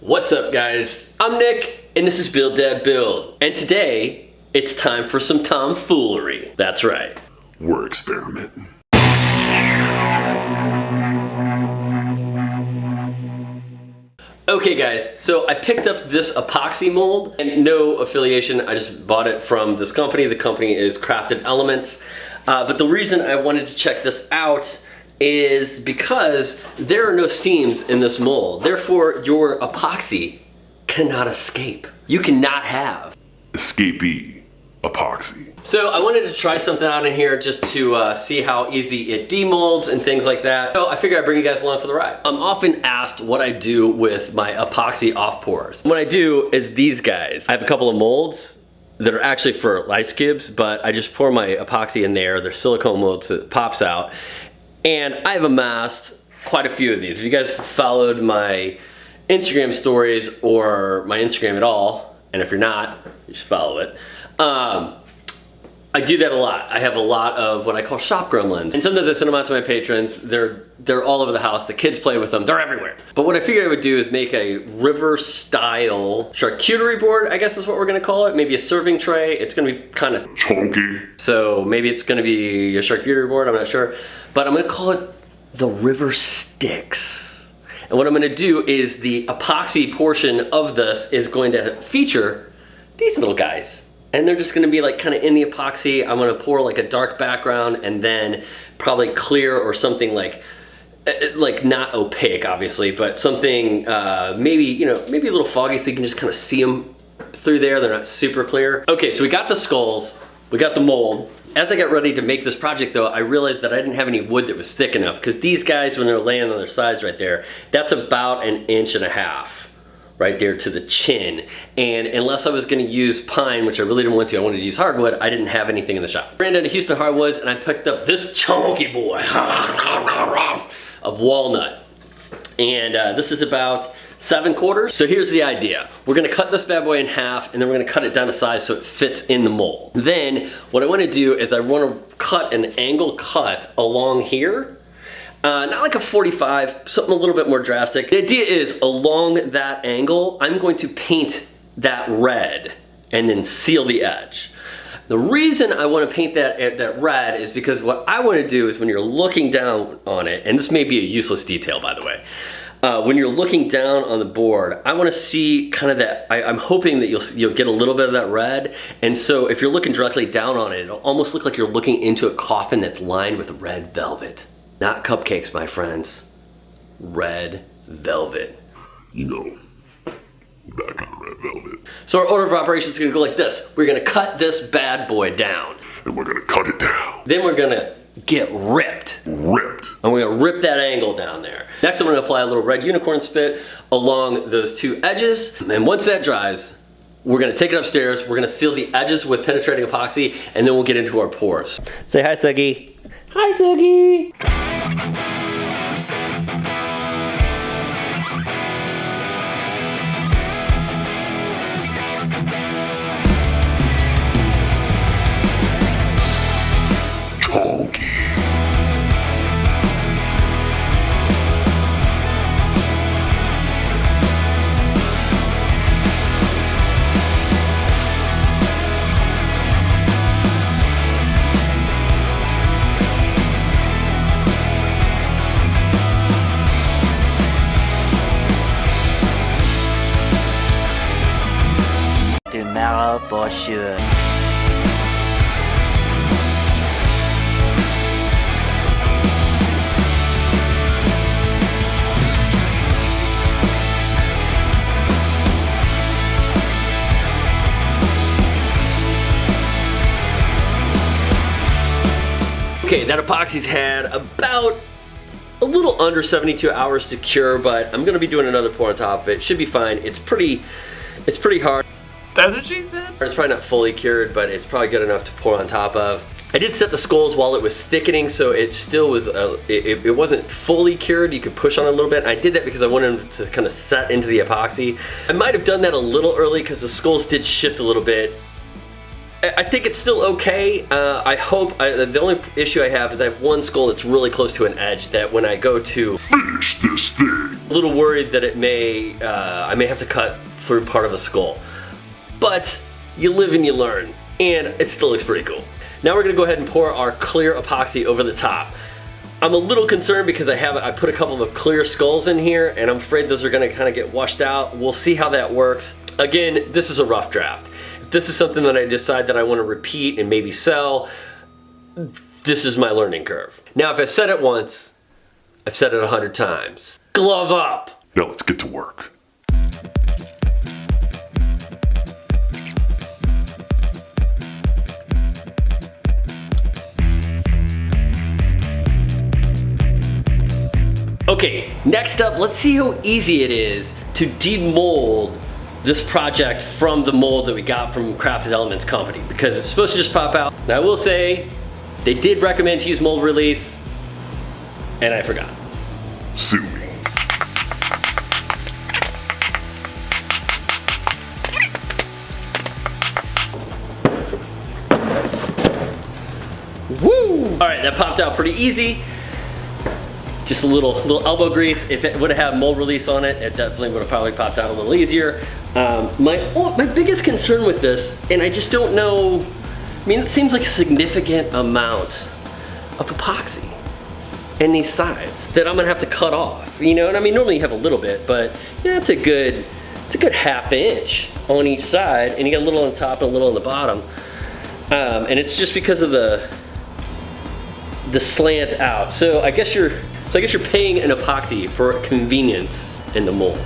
What's up guys? I'm Nick and this is Build Dad Build. And today it's time for some tomfoolery. That's right. We're experimenting. Okay guys, so I picked up this epoxy mold and no affiliation, I just bought it from this company. The company is Crafted Elements. But the reason I wanted to check this out is because there are no seams in this mold. Therefore, your epoxy cannot escape. You cannot have Escapee epoxy. So I wanted to try something out in here just to see how easy it demolds and things like that. So I figured I'd bring you guys along for the ride. I'm often asked what I do with my epoxy off pours. What I do is these guys. I have a couple of molds that are actually for ice cubes, but I just pour my epoxy in there. They're silicone molds, so it pops out. And I've amassed quite a few of these. If you guys followed my Instagram stories or my Instagram at all, and if you're not, you should follow it. I do that a lot. I have a lot of what I call shop gremlins. And sometimes I send them out to my patrons. They're all over the house. The kids play with them. They're everywhere. But what I figured I would do is make a river style charcuterie board, I guess is what we're gonna call it. Maybe a serving tray. It's gonna be kind of chunky. So maybe it's gonna be a charcuterie board, I'm not sure. But I'm gonna call it the river Styx. And what I'm gonna do is the epoxy portion of this is going to feature these little guys. And they're just gonna be like kind of in the epoxy. I'm gonna pour like a dark background and then probably clear or something like not opaque obviously, but something maybe, you know, maybe a little foggy so you can just kind of see them through there. They're not super clear. Okay, so we got the skulls, we got the mold. As I got ready to make this project though, I realized that I didn't have any wood that was thick enough because these guys, when they're laying on their sides right there, that's about 1.5 inches right there to the chin. And unless I was gonna use pine, which I really didn't want to, I wanted to use hardwood, I didn't have anything in the shop. I ran down to Houston Hardwoods and I picked up this chunky boy of walnut. And this is about 7/4. So here's the idea. We're gonna cut this bad boy in half and then we're gonna cut it down to size so it fits in the mold. Then what I wanna do is I wanna cut an angle cut along here. Not like a 45, something a little bit more drastic. The idea is along that angle, I'm going to paint that red and then seal the edge. The reason I want to paint that red is because what I want to do is when you're looking down on it, and this may be a useless detail by the way, when you're looking down on the board, I want to see kind of that, I'm hoping that you'll get a little bit of that red, and so if you're looking directly down on it, it'll almost look like you're looking into a coffin that's lined with red velvet. Not cupcakes, my friends. Red velvet. You know, that kind of red velvet. So our order of operations is gonna go like this. We're gonna cut this bad boy down. And we're gonna cut it down. Then we're gonna get ripped. Ripped. And we're gonna rip that angle down there. Next I'm gonna apply a little red unicorn spit along those two edges. And once that dries, we're gonna take it upstairs. We're gonna seal the edges with penetrating epoxy, and then we'll get into our pours. Say hi, Suggy. Hi, Suggy. Chunky. Tomorrow for sure. Okay, that epoxy's had about a little under 72 hours to cure, but I'm gonna be doing another pour on top of it. Should be fine. It's pretty hard. That's what she said? It's probably not fully cured, but it's probably good enough to pour on top of. I did set the skulls while it was thickening, so it still was, it wasn't fully cured. You could push on it a little bit. I did that because I wanted them to kind of set into the epoxy. I might have done that a little early because the skulls did shift a little bit. I think it's still okay. I hope, the only issue I have is I have one skull that's really close to an edge that when I go to Finish this thing. a little worried that it may, I may have to cut through part of the skull. But you live and you learn, and it still looks pretty cool. Now we're gonna go ahead and pour our clear epoxy over the top. I'm a little concerned because I put a couple of clear skulls in here, and I'm afraid those are gonna kind of get washed out. We'll see how that works. Again, this is a rough draft. If this is something that I decide that I wanna repeat and maybe sell, this is my learning curve. Now, if I've said it once, I've said it 100 times. Glove up! Now let's get to work. Okay, next up, let's see how easy it is to demold this project from the mold that we got from Crafted Elements Company, because it's supposed to just pop out. Now I will say, they did recommend to use mold release, and I forgot. Sue me. Woo! All right, that popped out pretty easy. Just a little elbow grease. If it would have had mold release on it, it definitely would have probably popped out a little easier. My biggest concern with this, and I just don't know, I mean, it seems like a significant amount of epoxy in these sides that I'm gonna have to cut off. You know, and I mean, normally you have a little bit, but yeah, it's a good ½ inch on each side, and you got a little on the top and a little on the bottom. And it's just because of the slant out. So I guess you're paying an epoxy for convenience in the mold.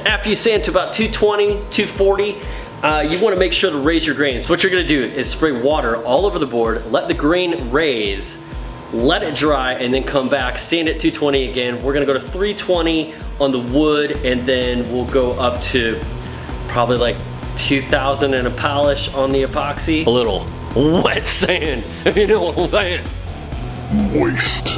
After you sand to about 220, 240, you want to make sure to raise your grain. So what you're going to do is spray water all over the board, let the grain raise, let it dry, and then come back, sand at 220 again. We're going to go to 320 on the wood, and then we'll go up to probably like 2,000 and a polish on the epoxy. A little wet sand, if you know what I'm saying. Moist.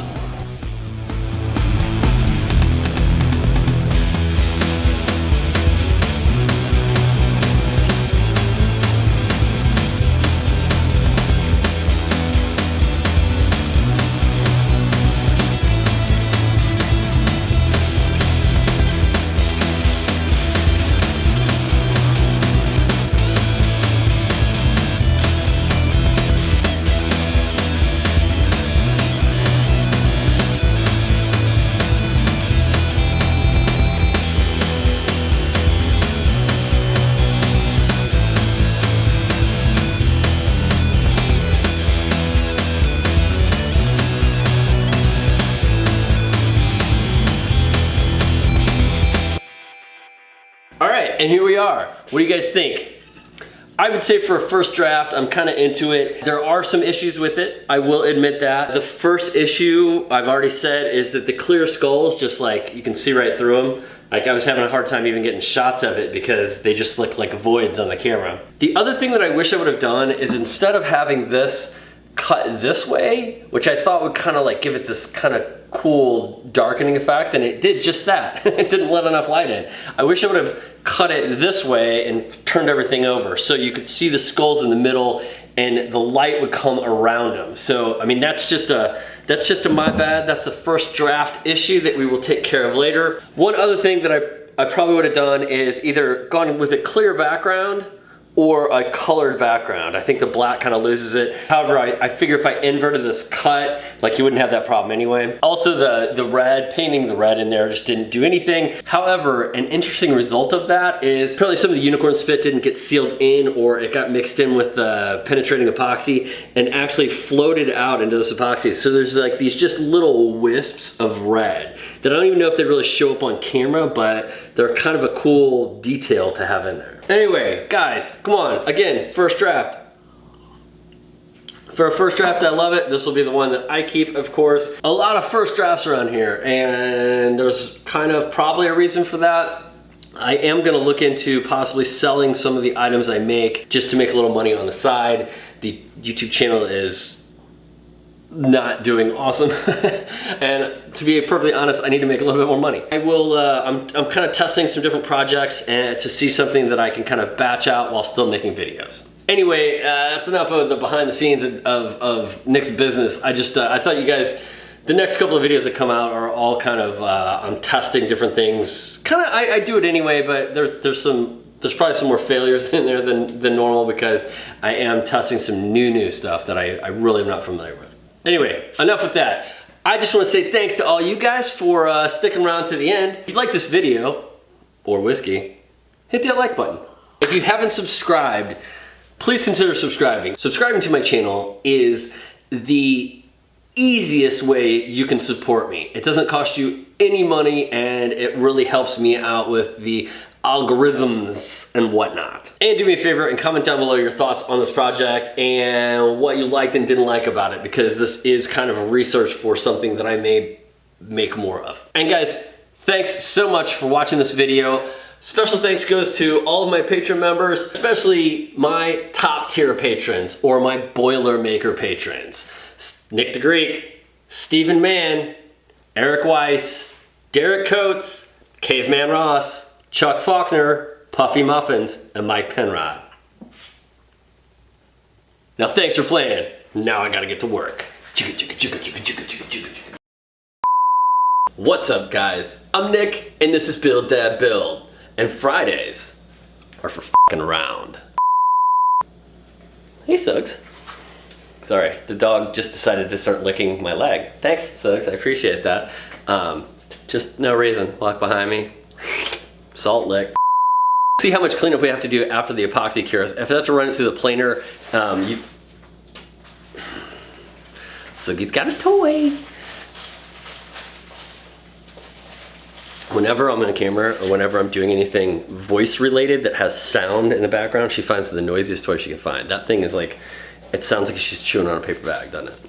All right, and here we are. What do you guys think? I would say for a first draft, I'm kind of into it. There are some issues with it, I will admit that. The first issue, I've already said, is that the clear skulls, just like, you can see right through them. Like, I was having a hard time even getting shots of it because they just look like voids on the camera. The other thing that I wish I would have done is, instead of having this cut this way, which I thought would kind of like give it this kind of cool darkening effect, and it did just that. It didn't let enough light in. I wish I would have cut it this way and turned everything over so you could see the skulls in the middle and the light would come around them. So, I mean, that's just a my bad. That's a first draft issue that we will take care of later. One other thing that I probably would have done is either gone with a clear background or a colored background. I think the black kind of loses it. However, I figure if I inverted this cut, like you wouldn't have that problem anyway. Also the red, painting the red in there just didn't do anything. However, an interesting result of that is apparently some of the unicorn spit didn't get sealed in, or it got mixed in with the penetrating epoxy and actually floated out into this epoxy. So there's like these just little wisps of red that I don't even know if they really show up on camera, but they're kind of a cool detail to have in there. Anyway, guys, come on. Again, first draft. For a first draft, I love it. This will be the one that I keep, of course. A lot of first drafts around here, and there's kind of probably a reason for that. I am gonna look into possibly selling some of the items I make just to make a little money on the side. The YouTube channel is not doing awesome. And to be perfectly honest, I need to make a little bit more money. I will, I'm kind of testing some different projects and to see something that I can kind of batch out while still making videos. Anyway, that's enough of the behind the scenes of Nick's business. I thought you guys, the next couple of videos that come out are all kind of, I'm testing different things. Kind of, I do it anyway, but there's probably some more failures in there than normal because I am testing some new stuff that I really am not familiar with. Anyway, enough with that. I just want to say thanks to all you guys for sticking around to the end. If you like this video, or whiskey, hit that like button. If you haven't subscribed, please consider subscribing. Subscribing to my channel is the easiest way you can support me. It doesn't cost you any money and it really helps me out with the algorithms and whatnot. And do me a favor and comment down below your thoughts on this project and what you liked and didn't like about it, because this is kind of a research for something that I may make more of. And guys, thanks so much for watching this video. Special thanks goes to all of my Patreon members, especially my top tier patrons or my Boilermaker patrons. Nick the Greek, Stephen Mann, Eric Weiss, Derek Coates, Caveman Ross, Chuck Faulkner, Puffy Muffins, and Mike Penrod. Now thanks for playing. Now I gotta get to work. What's up guys? I'm Nick and this is Build Dad Build. And Fridays are for f***ing around. Hey Suggs. Sorry, the dog just decided to start licking my leg. Thanks Suggs, I appreciate that. Just no reason, walk behind me. Salt lick. See how much cleanup we have to do after the epoxy cures. If I have to run it through the planer, Suggy's got a toy. Whenever I'm on camera or whenever I'm doing anything voice related that has sound in the background, she finds the noisiest toy she can find. That thing is like, it sounds like she's chewing on a paper bag, doesn't it?